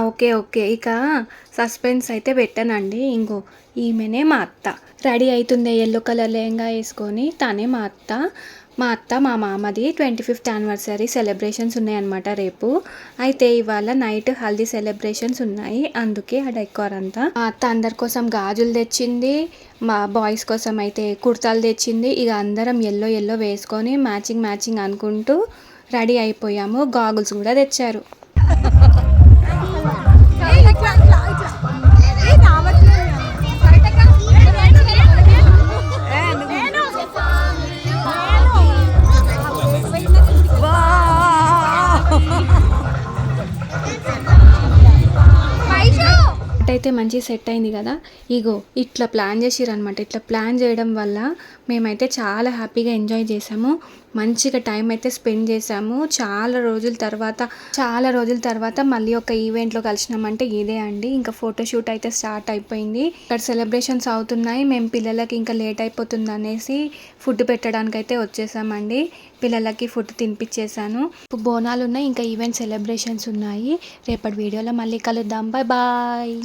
Okay. Okay. ఇక suspense అయితే పెట్టానండి. ఇంగో ఈమెనే మా అత్త. రెడీ అయితుంది యెల్లో కలర్ లెహంగా యేసుకొని. తనే మా అత్త. మా అత్త, మా మామది 25th యానివర్సరీ సెలబ్రేషన్స్ ఉన్నాయన్నమాట రేపు. అయితే ఇవాళ నైట్ హల్దీ సెలబ్రేషన్స్ ఉన్నాయి. అందుకే ఆ డెకార్ అంతా. మా అత్త అందరి కోసం గాజులు తెచ్చింది. మా బాయ్స్ కోసం అయితే కుర్తాలు తెచ్చింది. ఇక అందరం యెల్లో యెల్లో వేసుకొని మ్యాచింగ్ అనుకుంటూ రెడీ అయిపోయాము. గాగుల్స్ కూడా తెచ్చారు. అయితే మంచి సెట్ అయింది కదా. ఇగో ఇట్లా ప్లాన్ చేసిరనమాట. ఇట్లా ప్లాన్ చేయడం వల్ల మేమైతే చాలా హ్యాపీగా ఎంజాయ్ చేసాము. మంచిగా టైం అయితే స్పెండ్ చేసాము. చాలా రోజుల తర్వాత మళ్ళీ ఒక ఈవెంట్లో కలిసినామంటే ఇదే అండి. ఇంకా ఫోటోషూట్ అయితే స్టార్ట్ అయిపోయింది. ఇక్కడ సెలబ్రేషన్స్ అవుతున్నాయి. మేము పిల్లలకి ఇంకా లేట్ అయిపోతుంది అనేసి ఫుడ్ పెట్టడానికి అయితే వచ్చేసామండి. పిల్లలకి ఫుడ్ తినిపించేసాను. బోనాలు ఉన్నాయి, ఇంకా ఈవెంట్ సెలబ్రేషన్స్ ఉన్నాయి. రేపటి వీడియోలో మళ్ళీ కలుద్దాం. Bye bye.